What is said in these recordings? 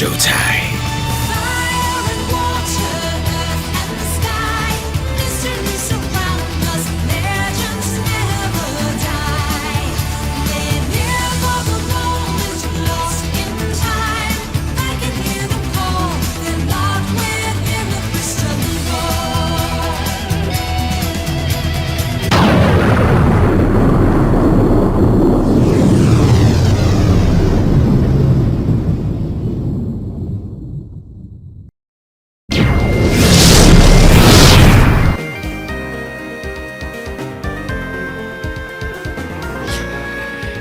showtime.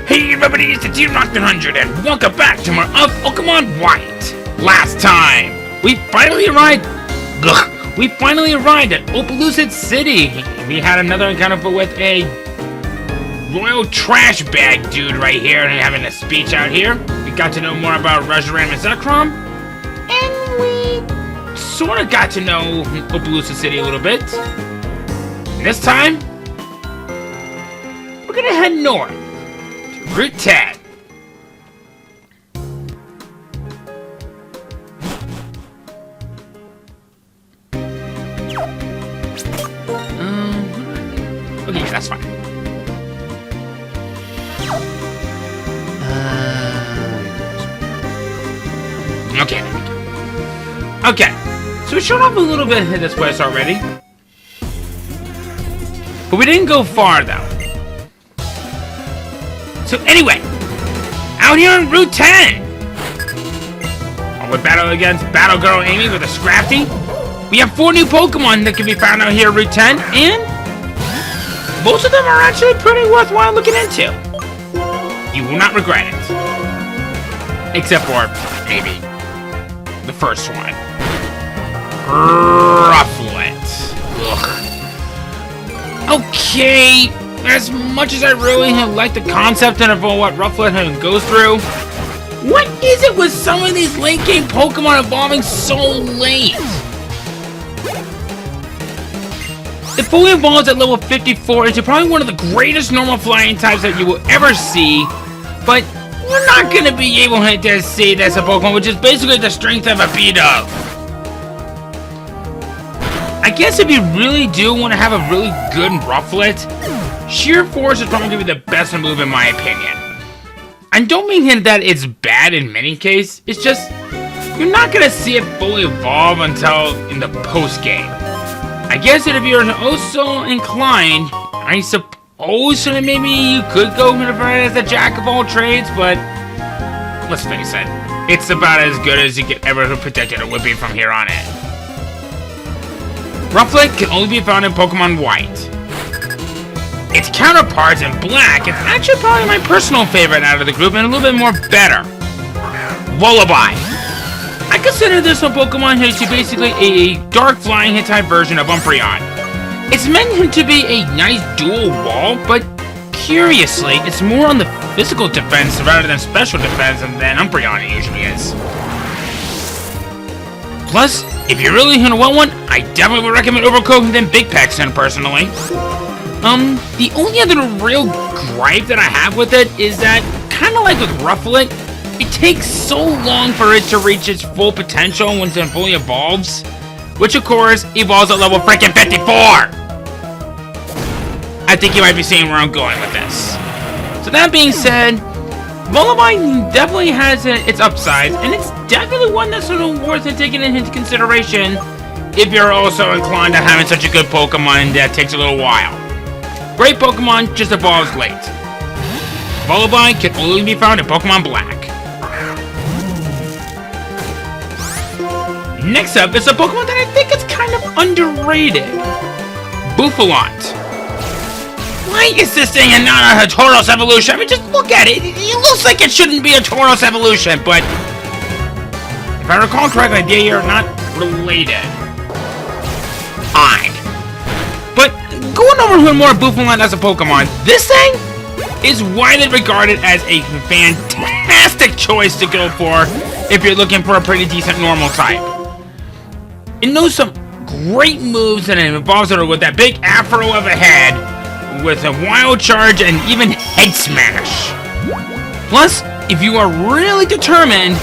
Hey everybody, it's the Team Rock 100 and welcome back to more of Pokemon White. Last time, we finally arrived at Opaloosa City. We had another encounter with a royal trash bag dude right here and having a speech out here. We got to know more about Reshiram and Zekrom. And we sort of got to know Opaloosa City a little bit. And this time, we're gonna head north. Route 10. Okay, yeah, that's fine. Okay, there we go. Okay, so we showed off a little bit of this place already. But we didn't go far, though. So anyway, out here on Route 10, we battle against Battle Girl Amy with a Scrafty. We have 4 new Pokemon that can be found out here on Route 10, and most of them are actually pretty worthwhile looking into. You will not regret it. Except for, maybe, the first one. Rufflet. Ugh. Okay. As much as I really like the concept and of what Rufflet goes through, what is it with some of these late game Pokemon evolving so late? It fully evolves at level 54 into probably one of the greatest normal flying types that you will ever see, but you're not going to be able to see this a Pokemon, which is basically the strength of a B-Dove. I guess if you really do want to have a really good Rufflet, Sheer Force is probably going to be the best move in my opinion. I don't mean that it's bad in many cases, it's just, you're not going to see it fully evolve until in the post-game. I guess that if you're also inclined, I suppose that maybe you could go as a jack of all trades, but let's face it, it's about as good as you could ever predict it would be from here on in. Rufflet can only be found in Pokemon White. Its counterparts in Black is actually probably my personal favorite out of the group and a little bit more better. Lullaby. I consider this one Pokemon here to basically a dark flying hit type version of Umbreon. It's meant to be a nice dual wall, but curiously, it's more on the physical defense rather than special defense than Umbreon usually is. Plus, if you're really gonna want one, I definitely would recommend Overcoat than Big Pexton personally. The only other real gripe that I have with it is that, kind of like with Rufflet, it takes so long for it to reach its full potential once it fully evolves, which of course, evolves at level freaking 54! I think you might be seeing where I'm going with this. So that being said, Lullaby definitely has its upsides, and it's definitely one that's sort of worth taking into consideration if you're also inclined to having such a good Pokemon that takes a little while. Great Pokemon just evolves late. Lullaby can only be found in Pokemon Black. Next up is a Pokemon that I think is kind of underrated. Bouffalant. Why is this thing not a Tauros evolution? I mean, just look at it. It looks like it shouldn't be a Tauros evolution, but if I recall correctly, they are not related. Odd. But going over more Bouffalant as a Pokemon, this thing is widely regarded as a fantastic choice to go for if you're looking for a pretty decent normal type. It knows some great moves and it evolves it with that big afro of a head with a wild charge and even head smash. Plus, if you are really determined,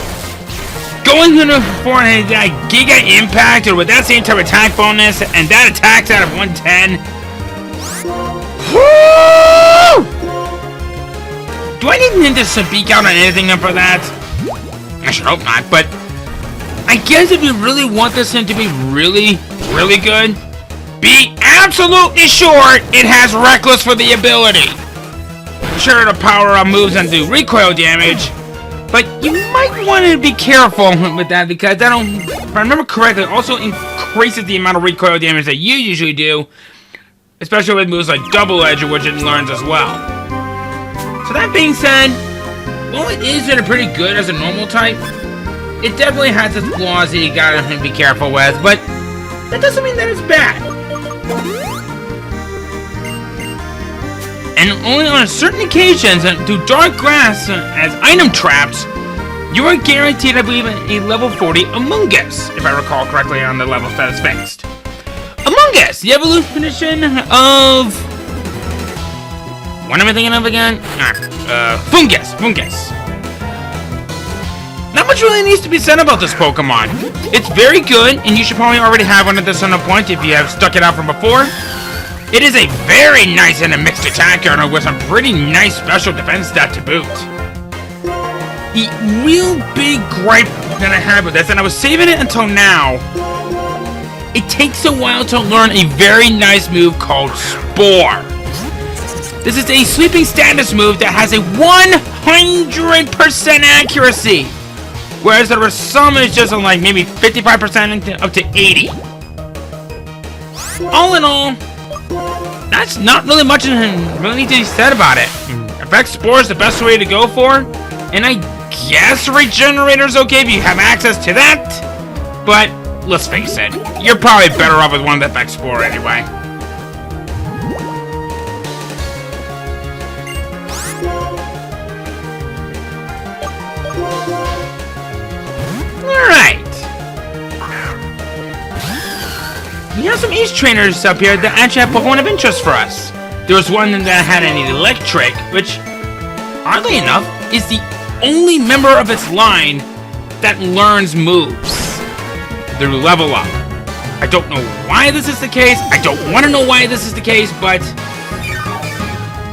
going for that Giga Impact, or with that same type of attack bonus, and that attacks out of 110. Woo! Do I need him to speak out on anything for that? I should hope not, but I guess if you really want this thing to be really, really good, be absolutely sure it has Reckless for the ability. Sure, to power up moves and do recoil damage, but you might want to be careful with that because that if I remember correctly, it also increases the amount of recoil damage that you usually do, especially with moves like Double Edge, which it learns as well. So that being said, while it is pretty good as a normal type, it definitely has its flaws that you gotta be careful with, but that doesn't mean that it's bad. And only on certain occasions, through Dark Grass as item traps, you are guaranteed, I believe, a level 40 Among Us, if I recall correctly on the levels that is fixed. Among Us, the evolution of... What am I thinking of again? Fungus. Not much really needs to be said about this Pokemon. It's very good, and you should probably already have one at this point if you have stuck it out from before. It is a very nice and a mixed attacker with some pretty nice special defense stat to boot. The real big gripe that I have with this, and I was saving it until now, it takes a while to learn a very nice move called Spore. This is a sweeping status move that has a 100% accuracy, whereas there are some is just like maybe 55% up to 80. All in all, that's not really much really need to be said about it. Effect Spore is the best way to go for, and I guess Regenerator's okay if you have access to that, but let's face it, you're probably better off with one that Effect Spore anyway. Alright. We have some Ace Trainers up here that actually have Pokemon of interest for us. There was one that had an Electric, which, oddly enough, is the only member of its line that learns moves through level up. I don't know why this is the case. I don't want to know why this is the case, but...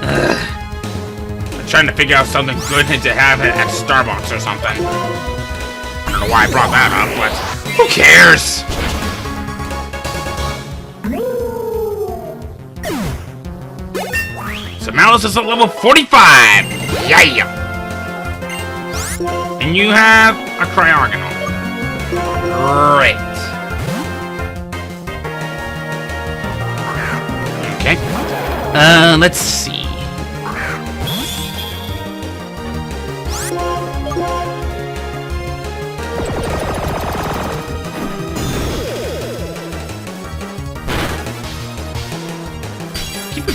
I'm trying to figure out something good to have at Starbucks or something. I don't know why I brought that up, but who cares? So Malus is at level 45! Yeah! And you have a Cryogonal. Great. Okay. Let's see.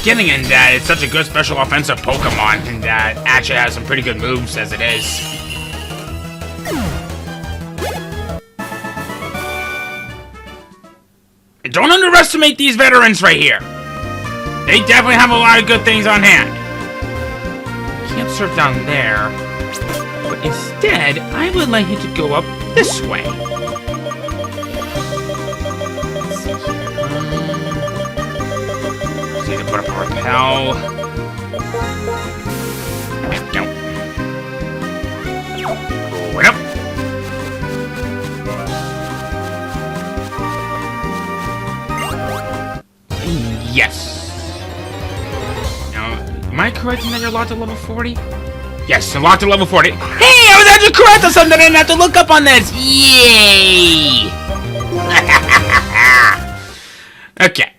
Getting in that it's such a good special offensive Pokemon and that actually has some pretty good moves as it is. And don't underestimate these veterans right here. They definitely have a lot of good things on hand. Can't search down there, but instead I would like you to go up this way. Need to put up a repel. Go. Wait up. Yes. Now, am I correct in that you're locked at level 40? Yes, I'm locked at level 40. Hey, I was actually correct on something. I didn't have to look up on this. Yay! Okay.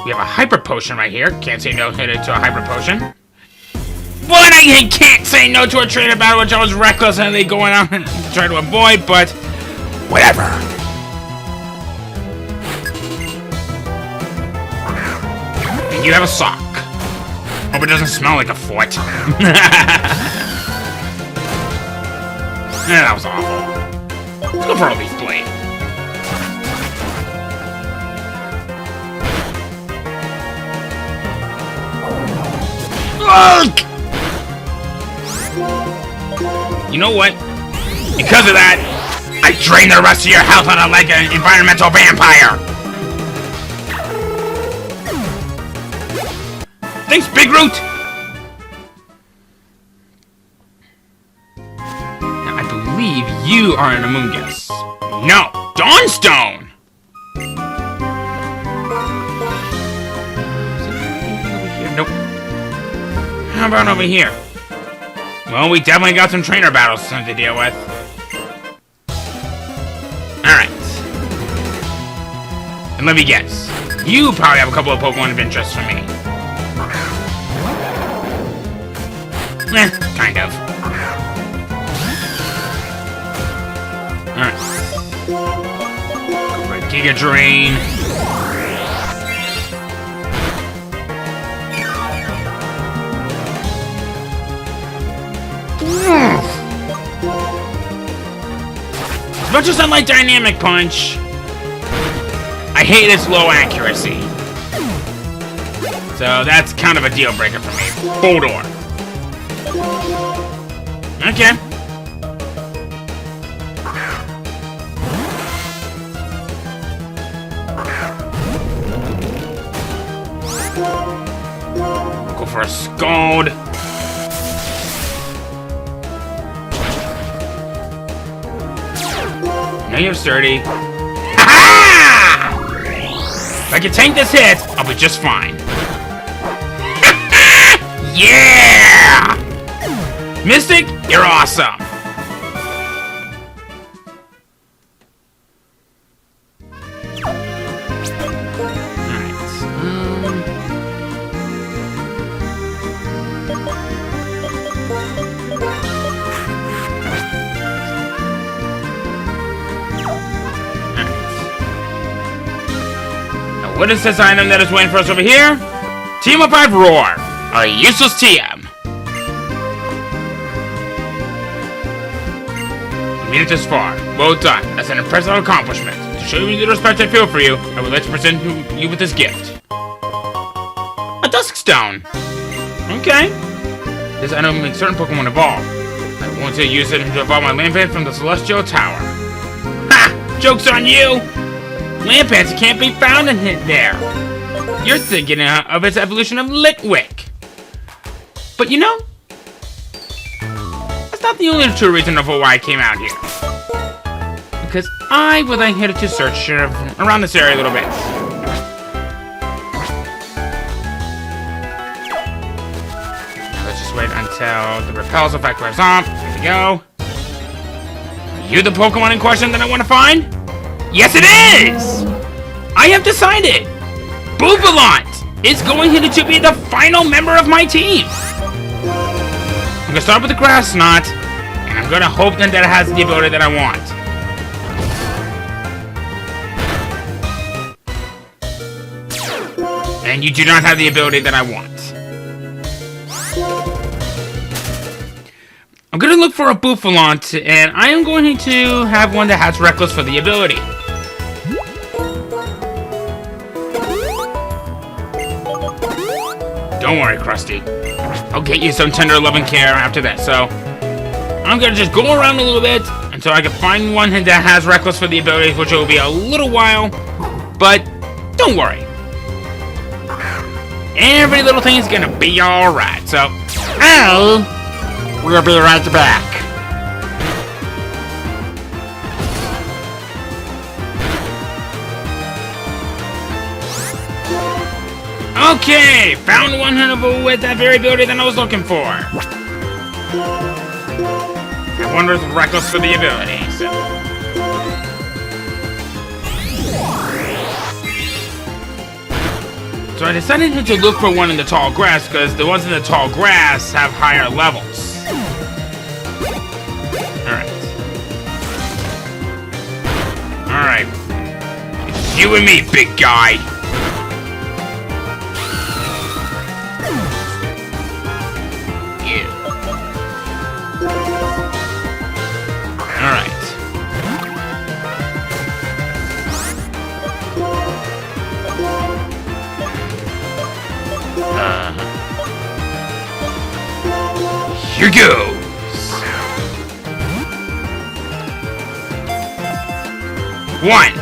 We have a Hyper Potion right here. Can't say no to a Hyper Potion. But I can't say no to a trainer battle, which I was reckless and they going out and trying to avoid, but whatever. And you have a sock. Hope it doesn't smell like a foot. That was awful. Let's go for a Leaf Blade. You know what? Because of that, I drain the rest of your health on it like an environmental vampire. Thanks, Big Root! Now, I believe you are an Amoongus. No, Dawnstone! Is there anything over here? Nope. How about over here? Well, we definitely got some trainer battles to deal with. Alright. And let me guess. You probably have a couple of Pokemon of interest for me. Kind of. Alright. Go for a Giga Drain. As much as I like Dynamic Punch, I hate its low accuracy. So that's kind of a deal breaker for me. Boldor. Okay. Go for a Scald. Now you're sturdy. Ha-ha! If I can tank this hit, I'll be just fine. Yeah! Mystic, you're awesome. What is this item that is waiting for us over here? Team Up 5 Roar, a useless TM. You made it this far. Well done. That's an impressive accomplishment. To show you the respect I feel for you, I would like to present you with this gift. A Dusk Stone. Okay. This item makes certain Pokemon evolve. I want to use it to evolve my Lampent from the Celestial Tower. Ha! Joke's on you! Lampants can't be found in there. You're thinking of its evolution of Litwick. But you know, that's not the only true reason of why I came out here. Because I would like here to search around this area a little bit. Now let's just wait until the repels effect wears off. Here we go. Are you the Pokemon in question that I want to find? Yes, it is! I have decided! Boobalant is going to be the final member of my team! I'm gonna start with the Grass Knot, and I'm gonna hope that it has the ability that I want. And you do not have the ability that I want. I'm gonna look for a Boofalant, and I am going to have one that has Reckless for the ability. Don't worry, Krusty. I'll get you some tender love and care after this, so I'm gonna just go around a little bit until I can find one that has Reckless for the ability, which will be a little while, but don't worry. Every little thing is gonna be alright, so we'll be right back. Okay, found one with that very ability that I was looking for. I wonder if Reckless for the ability. So I decided to look for one in the tall grass because the ones in the tall grass have higher levels. Alright. It's you and me, big guy. Alright. Here goes. 1.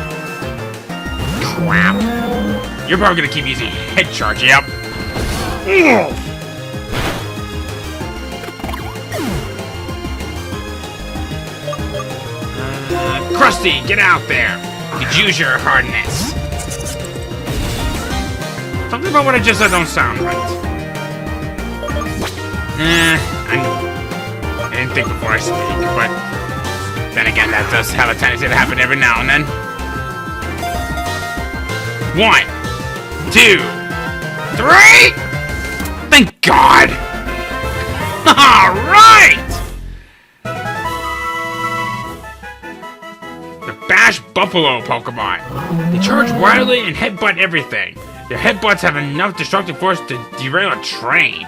Crap. You're probably gonna keep using head charge, yep. Krusty, get out there. You could use your hardness. Something about what I just said don't sound right. I didn't think before I speak, but then again, that does have a tendency to happen every now and then. 1, 2, 3! Thank God! Alright! The Bash Buffalo Pokemon. They charge wildly and headbutt everything. Their headbutts have enough destructive force to derail a train.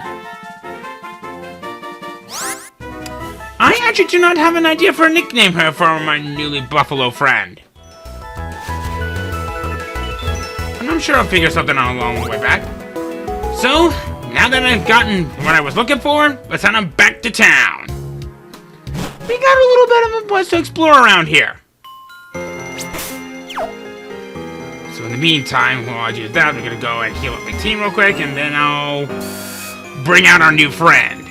I actually do not have an idea for a nickname here for my newly Buffalo friend. And I'm sure I'll figure something out along the way back. So, now that I've gotten what I was looking for, let's head on back to town. We got a little bit of a place to explore around here. So in the meantime, while I do that, we're gonna go and heal up my team real quick, and then I'll bring out our new friend.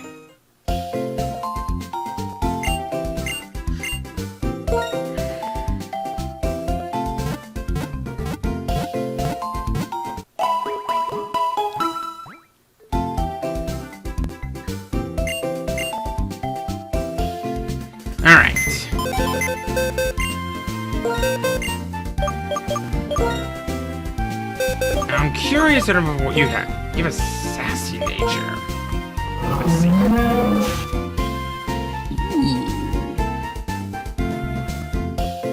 Alright. I'm curious about what you have. You have a sassy nature. Let's see.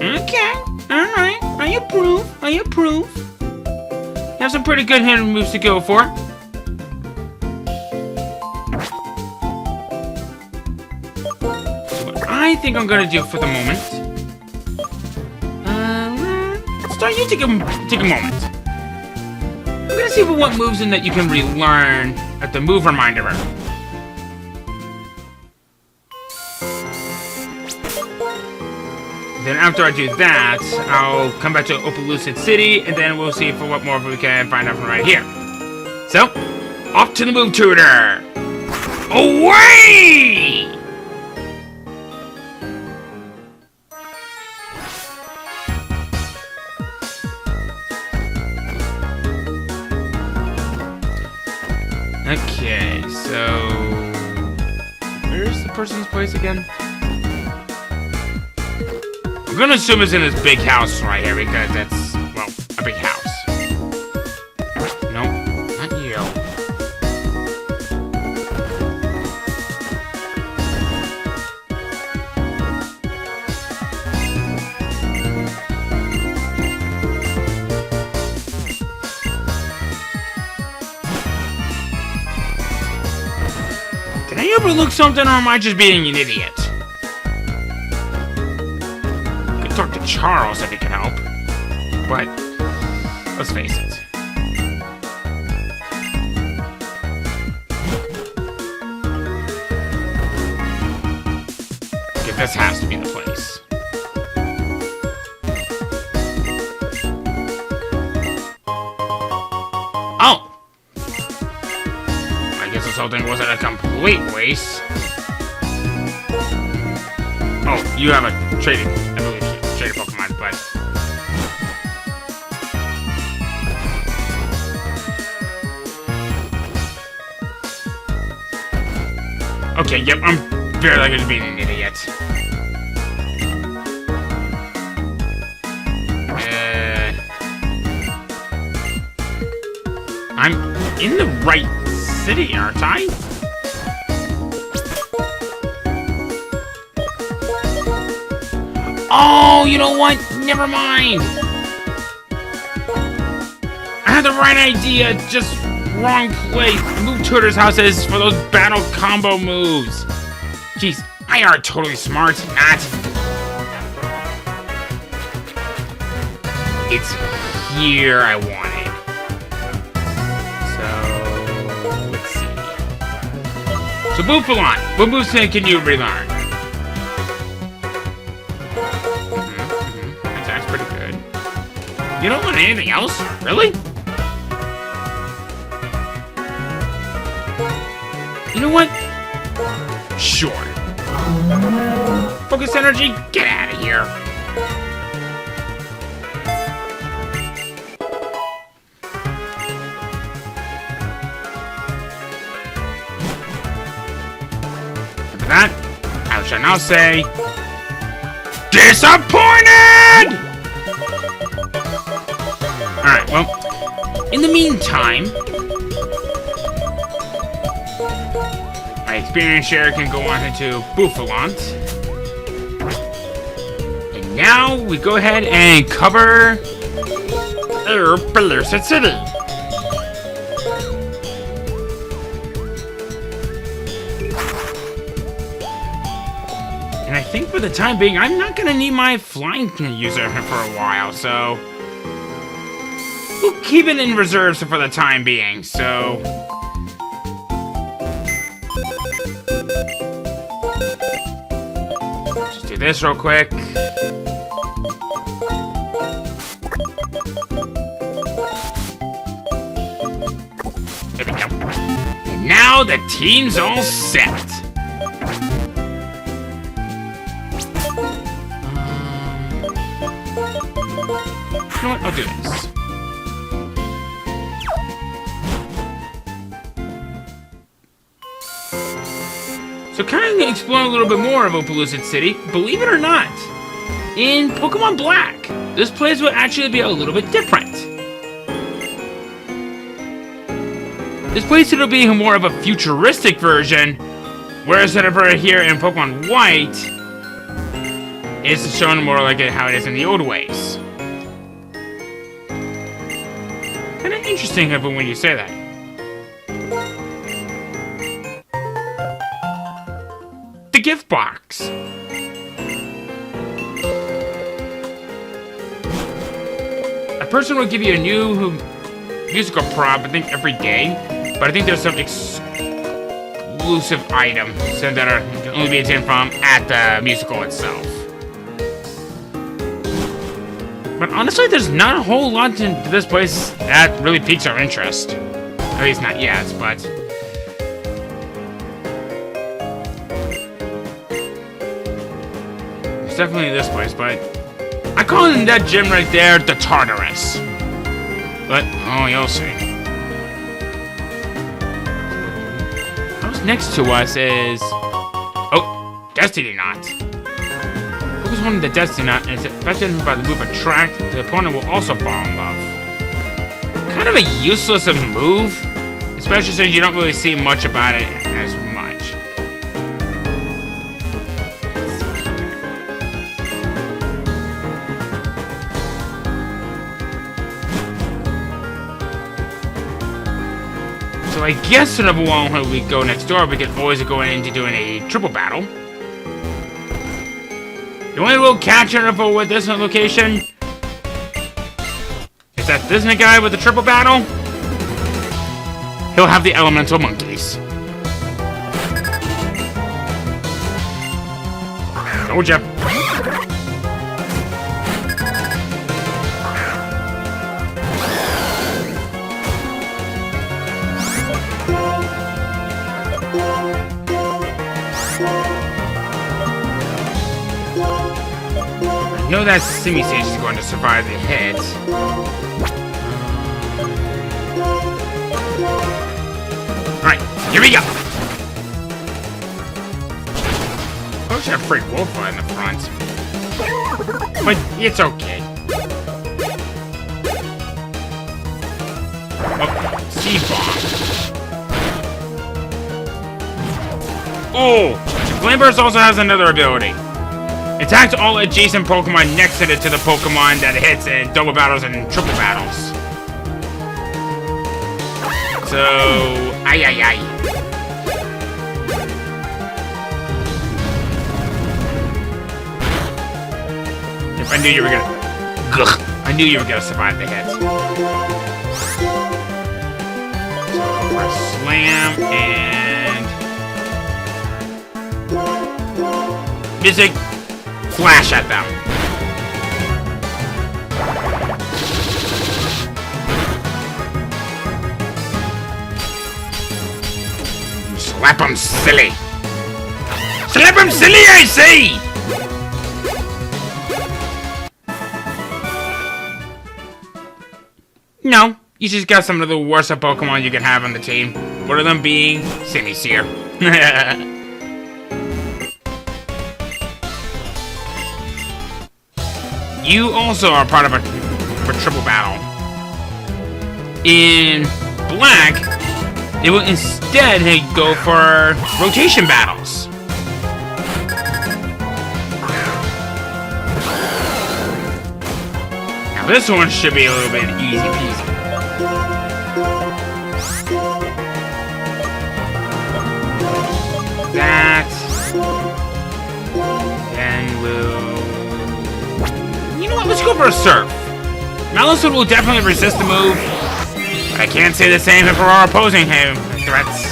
Okay. Alright. I approve. I approve. You have some pretty good hidden moves to go for. I think I'm gonna do for the moment. Start you take a moment. I'm gonna see what moves in that you can relearn at the move reminder. Then after I do that, I'll come back to Open Lucid City, and then we'll see for what more we can find out from right here. So, off to the move tutor. Away! Okay, so where's the person's place again? I'm gonna assume it's in this big house right here because that's, well, a big house. Nope, not you. Did I overlook something, or am I just being an idiot? Could talk to Charles if he can help. But, let's face it. Okay, this has to be the place. Oh! This whole thing wasn't a complete waste. Oh, you have a trading, I believe, trading Pokemon, but... Okay, yep, I'm very likely to be an idiot. I'm in the right city, aren't I? Oh, you know what? Never mind. I had the right idea, just wrong place. The move tutor's house is for those battle combo moves. Jeez, I are totally smart, not. It's here I want it. So Boofalon, what moves can you relearn? That's pretty good. You don't want anything else? Really? You know what? Sure. Focus energy, get out of here. After that, I shall now say, disappointed! Alright, well, in the meantime, my experience share can go on into Bouffalant. And now we go ahead and cover Pellucid City. And I think for the time being, I'm not gonna need my flying user for a while, so we'll keep it in reserve for the time being, so just do this real quick. There we go. And now the team's all set. You know what? I'll do this. So kind of exploring a little bit more of Pellucid City, believe it or not, in Pokemon Black, this place will actually be a little bit different. This place it'll be more of a futuristic version, whereas over here in Pokemon White, it's shown more like how it is in the old ways. Kind of interesting when you say that. The gift box. A person will give you a new musical prop, I think, every day. But I think there's some exclusive items that can only be obtained from at the musical itself. But honestly, there's not a whole lot to this place that really piques our interest. At least not yet, but it's definitely this place, but I call it in that gym right there the Tartarus. But, oh, you'll see. What's next to us is... oh, Destiny Knot. Focus on the Destiny Knot and is affected by the move Attract. The opponent will also fall in love. Kind of a useless move, especially since you don't really see much about it as much. So I guess to number one, when we go next door, we can always go into doing a triple battle. The only real catch with this location is that this guy with the triple battle, he'll have the elemental monkeys. Told ya. I know that Simi-Sage is going to survive the hit. Alright, here we go! I wish I had a freak wolf in the front. But it's okay. Oh, Seed-Bomb. Oh! Flame Burst also has another ability. Attacks all adjacent Pokemon next to the Pokemon that hits in double battles and triple battles. So, ay. If I knew you were gonna, I knew you were gonna survive the hit. So, for a slam and music. Flash at them. Slap him silly! Slap him silly, I say! No, you just got some of the worst Pokemon you can have on the team. One of them being Simisear. You also are part of a triple battle. In Black, they will instead go for rotation battles. Now this one should be a little bit easy peasy. That. Then we'll... You know what? Let's go for a Surf. Malasud will definitely resist the move, but I can't say the same for our opposing him threats.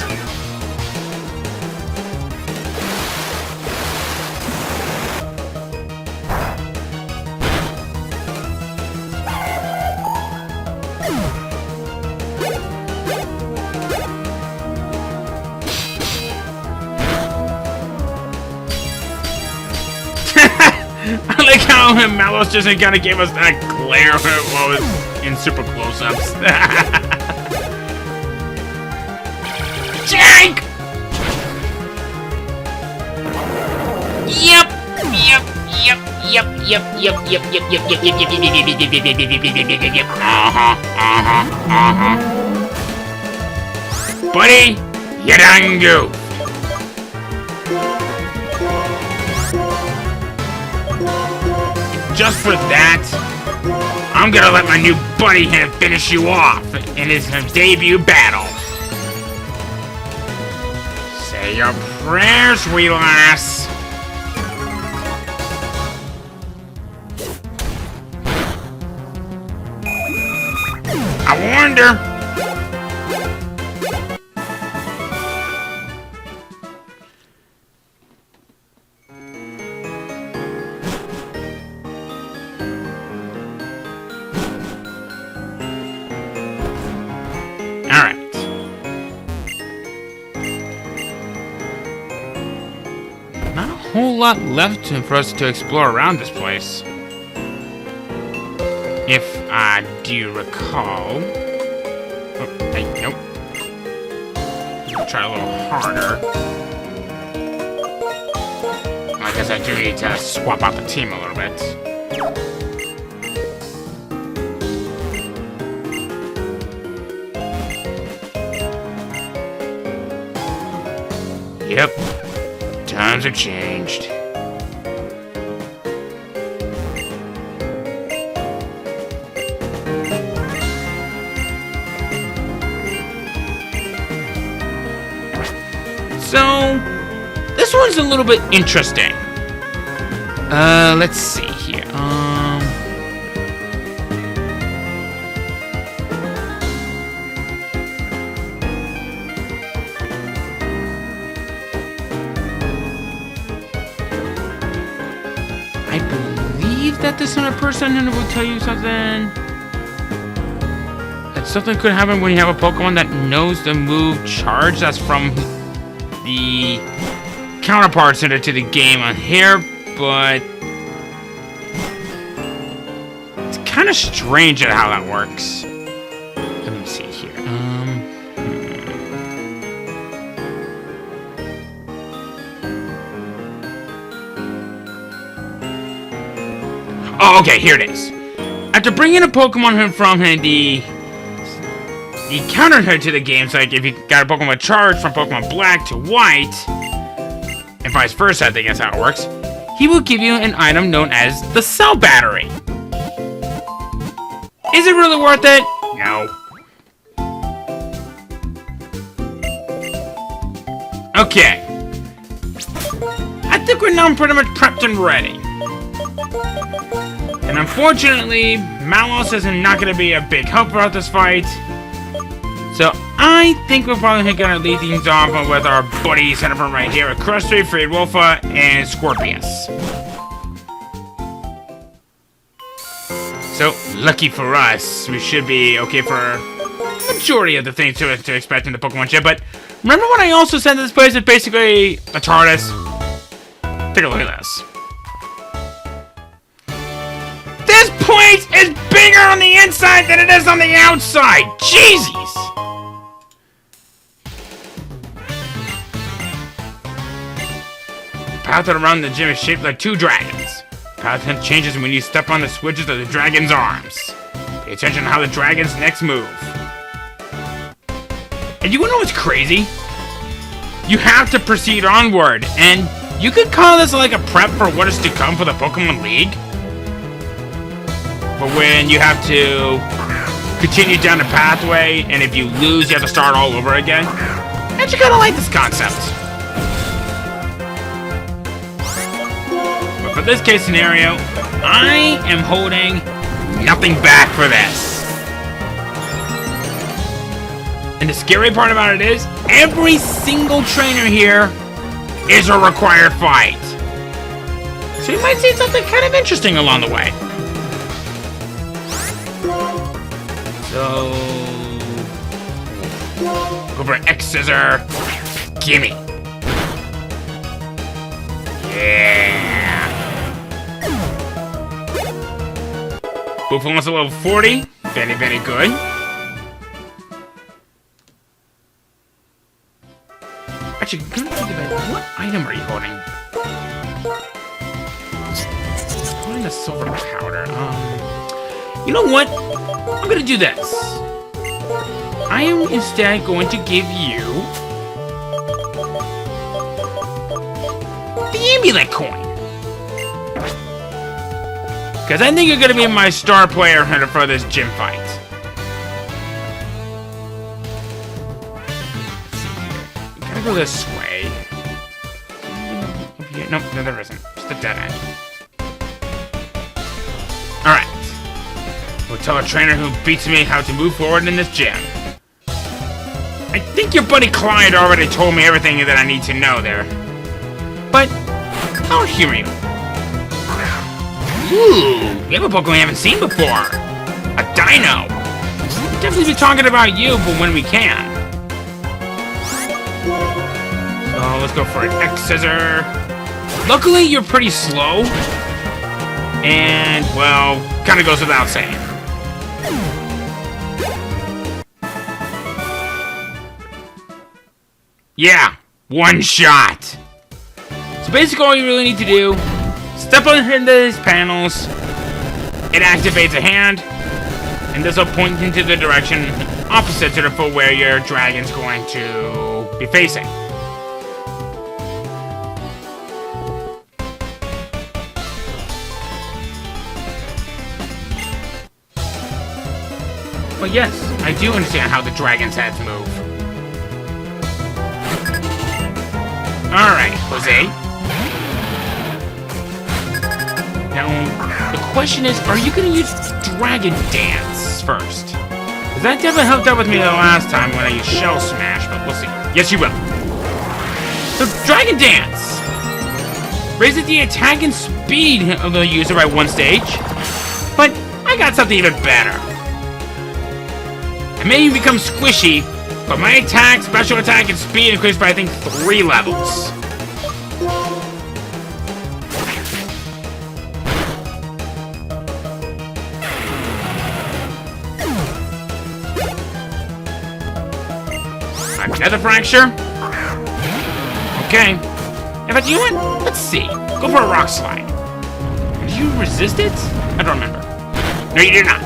I like how Malos just kind of gave us that glare while it was in super close-ups. Jank! Yep. Buddy, you done goofed. Just for that, I'm gonna let my new buddy here finish you off in his debut battle. Say your prayers, wee lass. I warned her. Whole lot left for us to explore around this place. If I do recall. Oh, hey, nope. I'll try a little harder. I guess I do need to swap out the team a little bit. Yep. Times have changed. So, this one's a little bit interesting. Let's see here. That this other person will tell you something. That something could happen when you have a Pokemon that knows the move Charge. That's from the counterparts into to the game on here, but it's kind of strange at how that works. Let me see here. Oh, okay, here it is. After bringing a Pokemon from the counter her to the game, so like if you got a Pokemon Charge from Pokemon Black to White, and vice versa, I think that's how it works, he will give you an item known as the Cell Battery. Is it really worth it? No. Okay. I think we're now pretty much prepped and ready. And unfortunately, Malos is not going to be a big help throughout this fight. So I think we're probably going to lead things off with our buddies heading from right here with Crusty, Freedwolfa, and Scorpius. So, lucky for us, we should be okay for the majority of the things to expect in the Pokemon ship, but Remember when I also said this place is basically a TARTARUS? Take a look at this. This place is bigger on the inside than it is on the outside! Jesus! The path around the gym is shaped like two dragons. The path changes when you step on the switches of the dragon's arms. Pay attention to how the dragon's necks move. And you wanna know what's crazy? You have to proceed onward, and you could call this like a prep for what is to come for the Pokemon League. But when you have to continue down the pathway, and if you lose, you have to start all over again. I actually kinda like this concept. But for this case scenario, I am holding nothing back for this. And the scary part about it is, every single trainer here is a required fight. So you might see something kind of interesting along the way. So... go for X Scissor. Gimme. Yeah. Both almost a level 40. Very, very good. Actually, what item are you holding? Holding the silver powder. You know what? I'm gonna do this. I am instead going to give you the amulet coin. Because I think you're gonna be my star player for this gym fight. Go this way. Nope, no, there isn't. Just a dead end. Alright. We'll tell a trainer who beats me how to move forward in this gym. I think your buddy Clyde already told me everything that I need to know there. But I'll humor you. Ooh, we have a Pokemon we haven't seen before. A Dino. We'll definitely be talking about you, but when we can. Oh, let's go for an X Scissor. Luckily, you're pretty slow. And, well, kind of goes without saying. Yeah, one shot. So basically all you really need to do, step on these panels, it activates a hand, and this will point into the direction opposite to the foot where your dragon's going to be facing. But yes, I do understand how the dragon's heads move. Alright, Jose. Now, the question is, are you gonna use Dragon Dance first? Because that definitely helped out with me the last time when I used Shell Smash, but we'll see. Yes, you will. So, Dragon Dance raises the attack and speed of the user by one stage, but I got something even better. It may become squishy, but my attack, special attack, and speed increased by, I think, 3 levels. Another fracture? Okay. In fact, you know what? Let's see. Go for a rock slide. Did you resist it? I don't remember. No, you did not.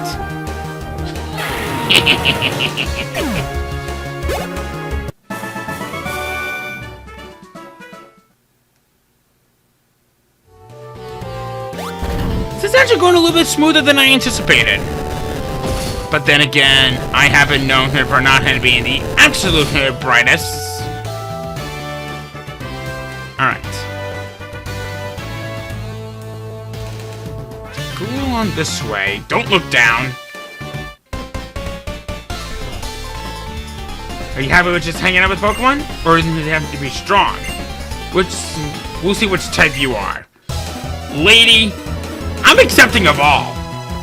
This is actually going a little bit smoother than I anticipated. But then again, I have been known for not being the absolute brightest. Alright. Go on this way. Don't look down. Are you happy with just hanging out with Pokemon? Or does it have to be strong? We'll see which type you are. Lady, I'm accepting of all.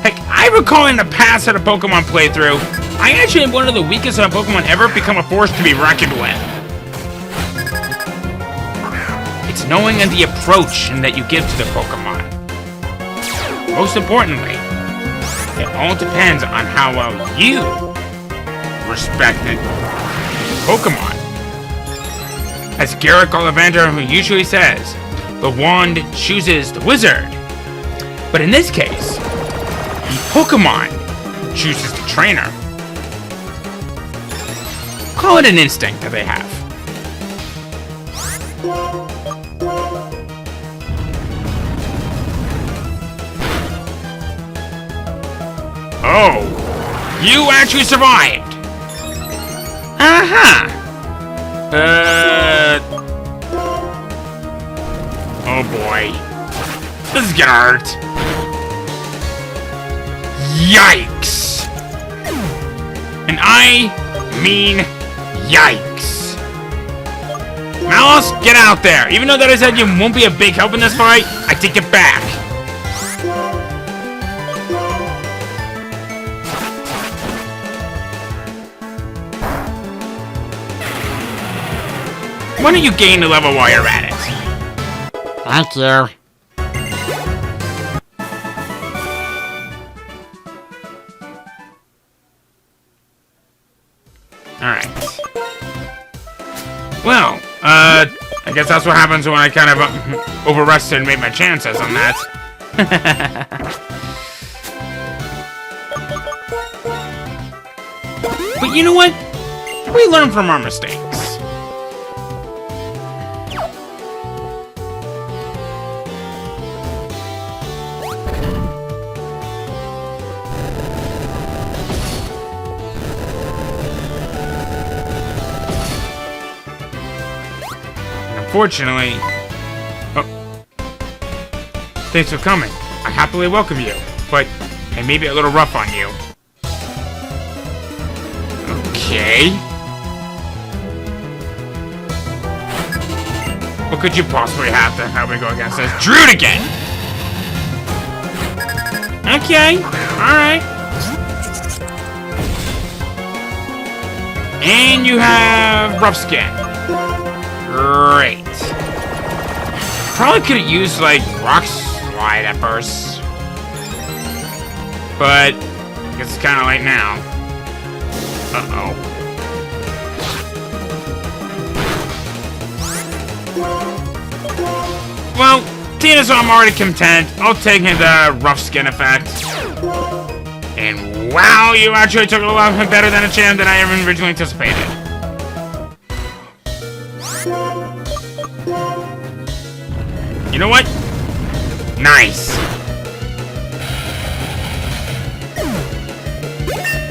Heck, I recall in the past at a Pokemon playthrough, I actually am one of the weakest of a Pokemon ever become a force to be reckoned with. It's knowing the approach and that you give to the Pokemon. Most importantly, it all depends on how well you respect the Pokemon. As Garrett Ollivander usually says, the wand chooses the wizard. But in this case, the Pokemon chooses the trainer. Call it an instinct that they have. Oh, you actually survived. Oh boy. This is gonna hurt. Yikes. And I mean yikes. Malice, get out there. Even though that I said you won't be a big help in this fight, I take it back. Why don't you gain the level while you're at it? Thank you. Alright. Well, I guess that's what happens when I kind of overrested and made my chances on that. But you know what? We learn from our mistakes. Unfortunately... Oh. Thanks for coming. I happily welcome you, but I may be a little rough on you. Okay. What could you possibly have to help me go against this? Druid again! Okay, alright. And you have rough skin. Great. Probably could have used, like, Rock Slide at first. But, I guess it's kind of late now. Uh-oh. Well, Tina, so I'm already content. I'll take the rough skin effect. And wow, you actually took it a lot better than a champ than I originally anticipated. You know what? Nice.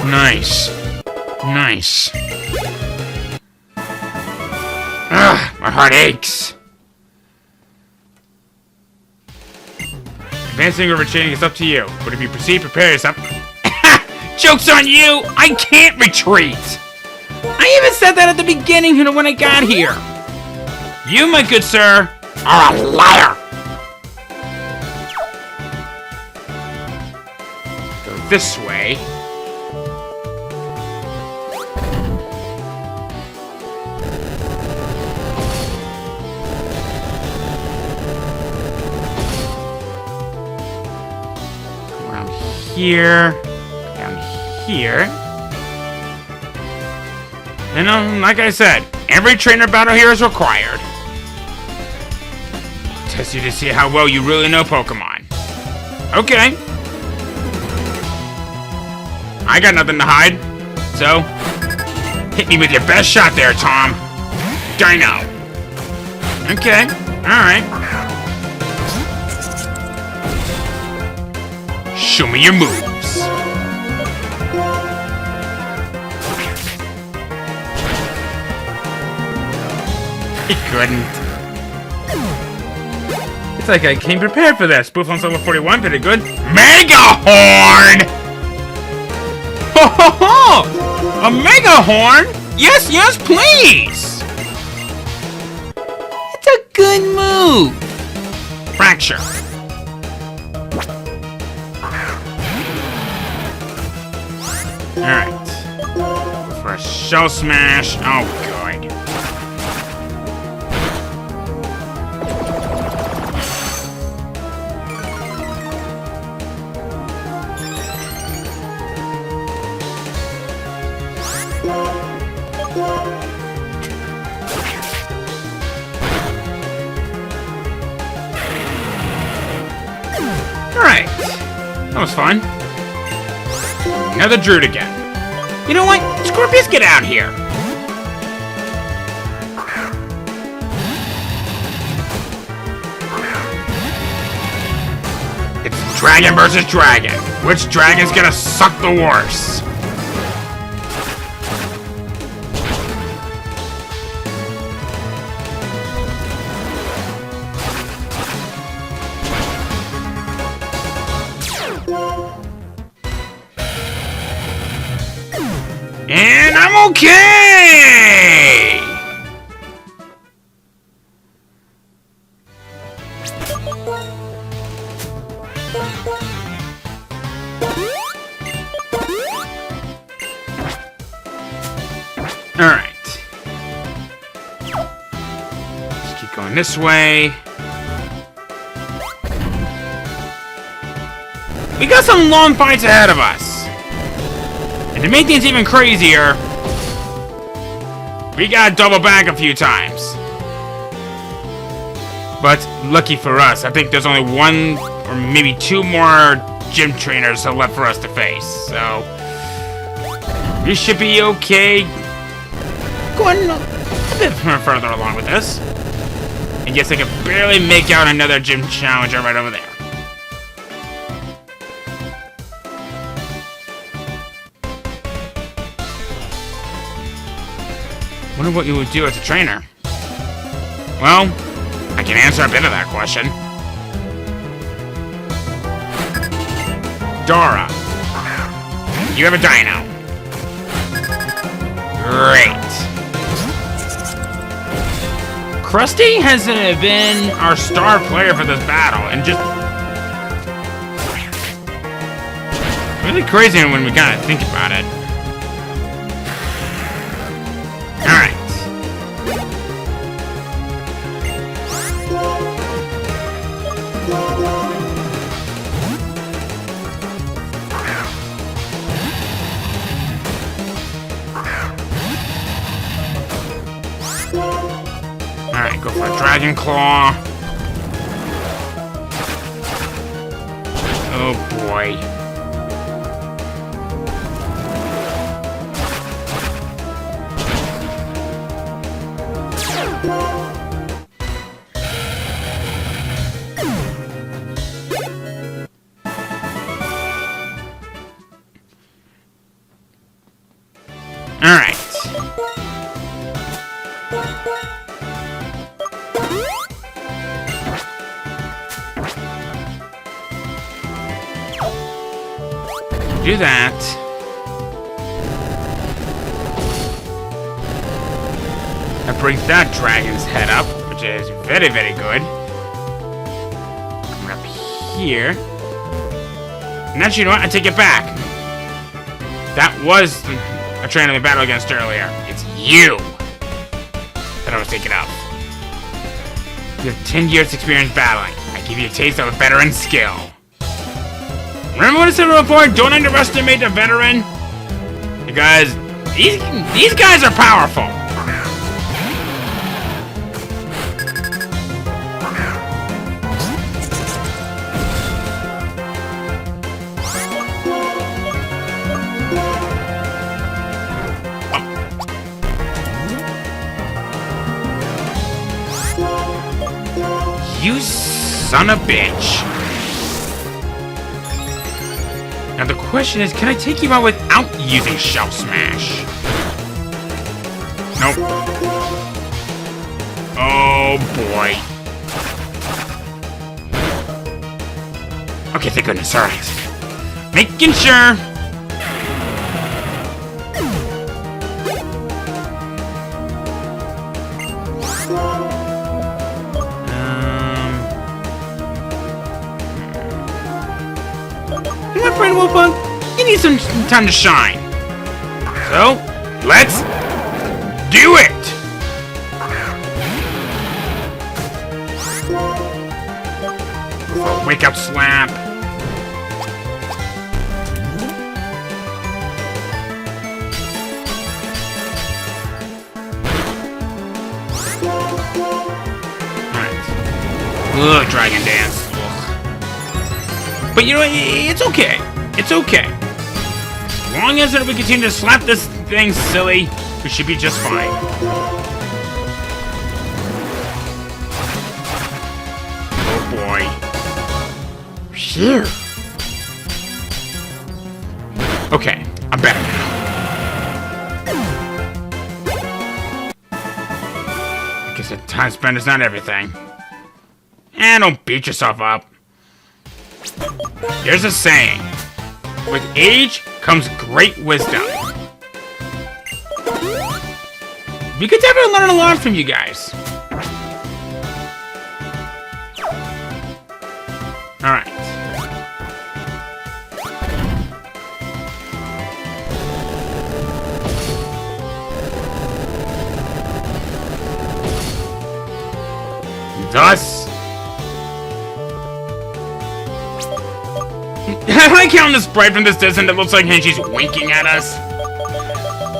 Nice. Nice. Ugh, my heart aches. Advancing or retreating is up to you, but if you proceed, prepare yourself. Joke's on you! I can't retreat! I even said that at the beginning when I got here. You, my good sir, are a liar! Go this way. Go around here. Down here. And like I said, every trainer battle here is required. Test you to see how well you really know Pokemon. Okay. I got nothing to hide. So, hit me with your best shot there, Tom. Dino. Okay. Alright. Show me your moves. He couldn't. It's like I came prepared for this. Booth on level 41, pretty good. Mega Horn! Ho ho ho! A Mega Horn? Yes, yes, please! It's a good move. Fracture. Alright. For a Shell Smash. Oh, good. Alright. That was fun. Another Druid again. You know what? Scorpius, get out here. It's dragon versus dragon. Which dragon's gonna suck the worst? And I'm okay! Alright. Let's keep going this way. We got some long fights ahead of us. And to make things even crazier, we gotta double back a few times. But lucky for us, I think there's only one or maybe two more gym trainers left for us to face. So we should be okay. Going a bit further along with this. And yes, I can barely make out another gym challenger right over there. Wonder what you would do as a trainer. Well, I can answer a bit of that question. Dora, you have a dino. Great. Krusty has been our star player for this battle, and just really crazy when we kind of think about it. Alright. Alright, go for a Dragon Claw. Oh boy. Alright. Do that. That brings that dragon's head up, which is very, very good. Coming up here. And actually, you know what? I take it back. That was a trainer we battled against earlier. It's you that I was thinking of. You have 10 years experience battling. I give you a taste of a veteran skill. Remember what I said before? Don't underestimate a veteran. Because these guys are powerful. You son of a bitch. Now the question is, can I take you out without using Shell Smash? Nope. Oh boy. Okay, thank goodness, alright. Making sure. My friend Wolfbug, you need some time to shine. So, let's do it! Wake up slap. Alright. Ugh, Dragon Dance. Ugh. But you know, it's okay. It's okay. As long as we continue to slap this thing silly, we should be just fine. Oh boy. Phew. Okay, I'm better now. I guess that time spent is not everything. And don't beat yourself up. There's a saying. With age comes great wisdom. We could definitely learn a lot from you guys. Alright. Thus, I like how on the sprite from this distance it looks like she's winking at us.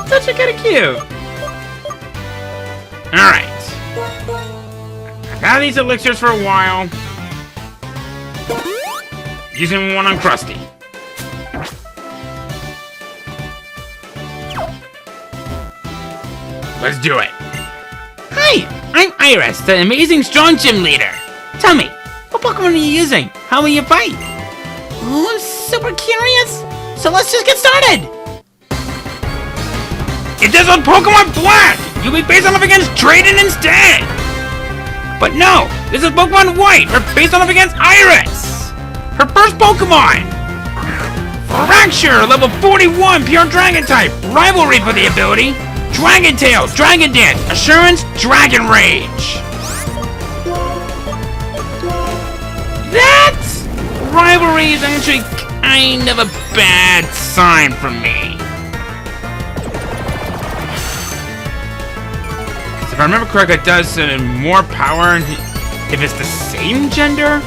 That's kind of cute. Alright. I've had these elixirs for a while. Using one on Krusty. Let's do it. Hi, I'm Iris, the amazing strong gym leader. Tell me, what Pokemon are you using? How will you fight? Oh, I'm super curious. So let's just get started. If this was Pokemon Black, you'll be facing off against Drayden instead. But no, this is Pokemon White. We're facing off against Iris. Her first Pokemon. Fracture, level 41, pure Dragon type. Rivalry for the ability. Dragon Tail, Dragon Dance, Assurance, Dragon Rage. That rivalry is actually kind of a bad sign for me. If I remember correctly, it does more power if it's the same gender.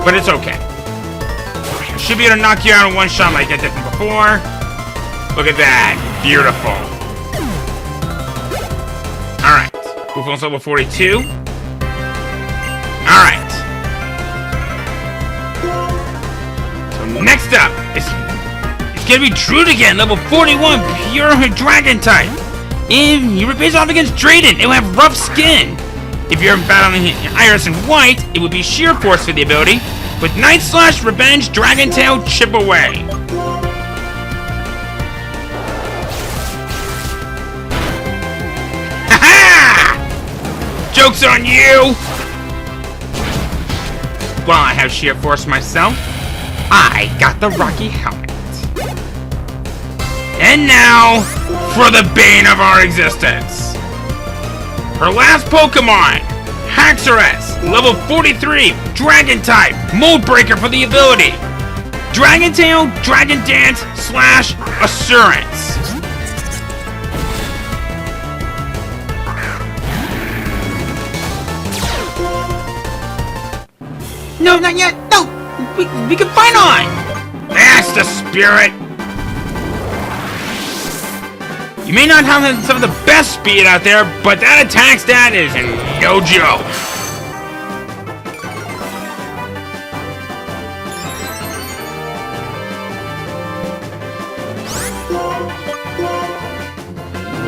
But it's okay. I should be able to knock you out in one shot like I did from before. Look at that. Beautiful. Alright. Buffalo's level 42. Alright. So next up is it's gonna be Druid again, level 41, pure dragon type. If you face off against Drayden, it will have rough skin. If you're battling Iris and White, it would be sheer force for the ability. With Night Slash, Revenge, Dragon Tail, Chip Away. Joke's on you! While I have sheer force myself, I got the Rocky Helmet. And now, for the bane of our existence. Her last Pokemon, Haxorus, level 43, Dragon type, Mold Breaker for the ability. Dragon Tail, Dragon Dance, slash, Assurance. No, not yet. No, we can fight on. That's the spirit. You may not have some of the best speed out there, but that attack stat is no joke.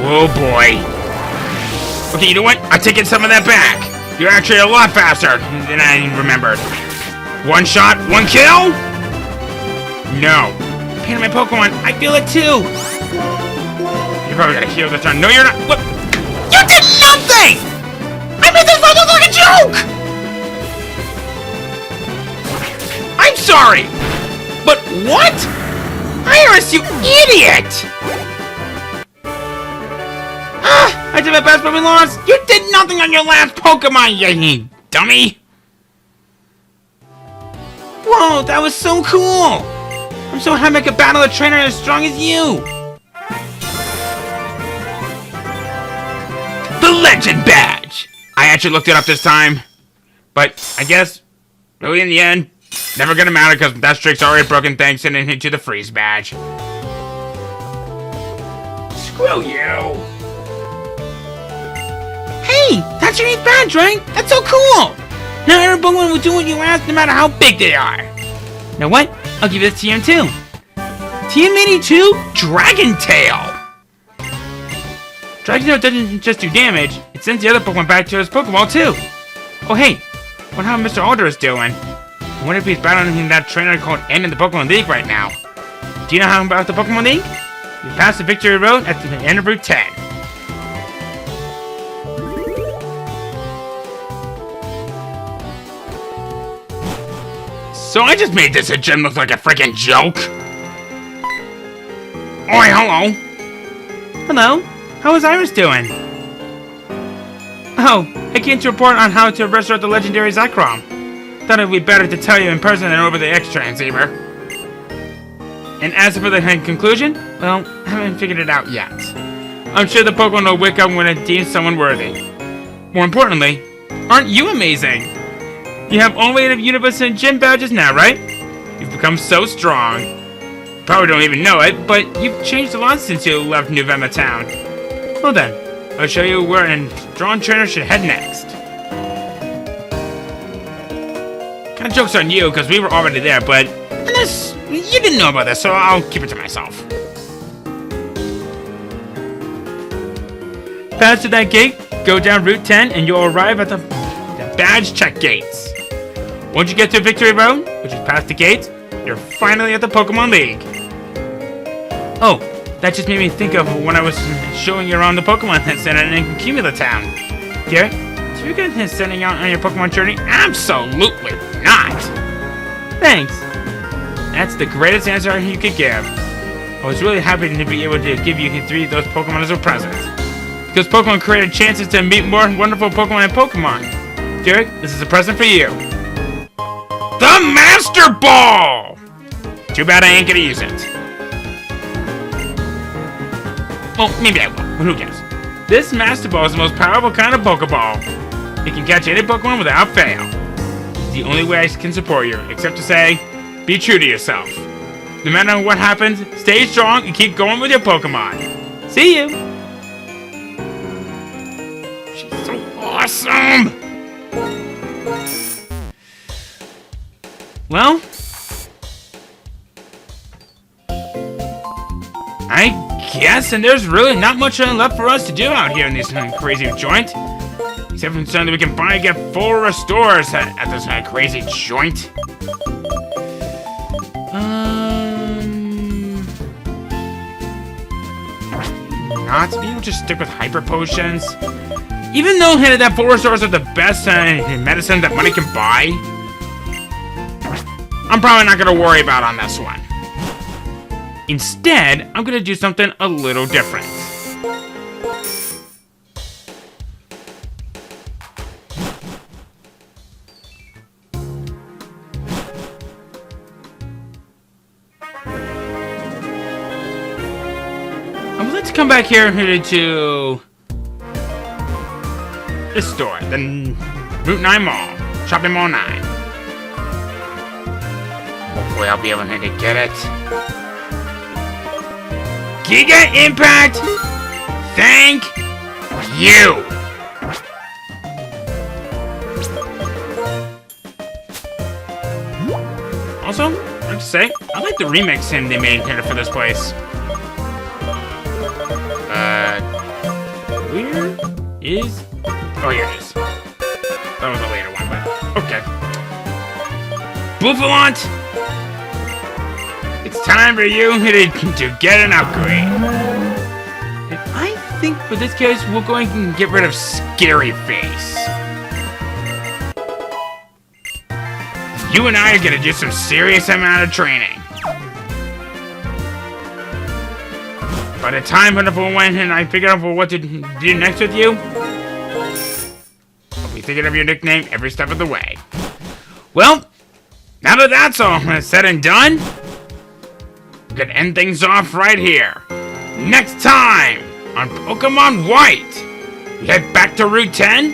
Oh boy. Okay, you know what? I'm taking some of that back. You're actually a lot faster than I remembered. One shot, one kill? No. Pain in my Pokemon, I feel it too. You're probably gonna heal this time. No, you're not. What? You did nothing! I made this fight look like a joke! I'm sorry! But what? Iris, you idiot! I did my best, but we lost. You did nothing on your last Pokemon, you dummy. Whoa, that was so cool. I'm so happy I could battle a trainer as strong as you. The Legend Badge. I actually looked it up this time. But I guess, really in the end, never gonna matter because that streak's already broken thanks to the Freeze Badge. Screw you. Hey, that's your 8th badge, right? That's so cool! Not every Pokemon will do what you ask, no matter how big they are. You know what? I'll give you this TM2. TM82 Dragon Tail. Dragon Tail doesn't just do damage, it sends the other Pokemon back to his Pokeball too. Oh hey, what how Mr. Alder is doing? I wonder if he's battling that trainer called N in the Pokemon League right now. Do you know how about the Pokemon League? You passed the Victory Road at the end of Route 10. So I just made this gym look like a freaking joke? Oi, hello. Hello. How is Iris doing? Oh, I came to report on how to restore the legendary Zekrom. Thought it would be better to tell you in person than over the X-Transceiver. And as for the conclusion, well, I haven't figured it out yet. I'm sure the Pokemon will wake up when it deems someone worthy. More importantly, aren't you amazing? You have all the universe and gym badges now, right? You've become so strong. You probably don't even know it, but you've changed a lot since you left New Vema Town. Well then, I'll show you where a strong trainer should head next. Kind of joke's on you, because we were already there, but this, you didn't know about this, so I'll keep it to myself. Pass to that gate, go down Route 10, and you'll arrive at the badge check gates. Once you get to Victory Road, which is past the gate, you're finally at the Pokemon League. Oh, that just made me think of when I was showing you around the Pokemon Center in Cumula Town. Garrett, did you get sending out on your Pokemon journey? Absolutely not! Thanks. That's the greatest answer you could give. I was really happy to be able to give you 3 of those Pokemon as a present. Because Pokemon created chances to meet more wonderful Pokemon and Pokemon. Derek, this is a present for you. The Master Ball! Too bad I ain't gonna use it. Well, maybe I will, but who cares? This Master Ball is the most powerful kind of Pokeball. It can catch any Pokemon without fail. It's the only way I can support you, except to say, be true to yourself. No matter what happens, stay strong and keep going with your Pokemon. See you! She's so awesome! Well, I guess, and there's really not much left for us to do out here in this crazy joint. Except for something we can finally get full restores at this crazy joint. Not maybe we'll just stick with hyper potions. Even though that full restores are the best medicine that money can buy, I'm probably not gonna worry about on this one. Instead, I'm gonna do something a little different. Let's come back here to this store, the Route 9 Mall, Shopping Mall 9. Hopefully I'll be able to get it. Giga Impact! Thank you! Also, I have to say, I like the remix they made here for this place. Where is... Oh, here it is. That was a later one, but... Okay. Buffalant! It's time for you to get an upgrade. And I think for this case, we'll go ahead and get rid of Scary Face. You and I are gonna do some serious amount of training. By the time when I figure out what to do next with you, I'll be thinking of your nickname every step of the way. Well, now that that's all said and done, we can end things off right here. Next time on Pokemon White, we head back to Route 10,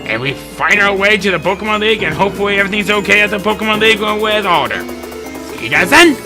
and we fight our way to the Pokemon League, and hopefully everything's okay at the Pokemon League with Alder. See you guys then!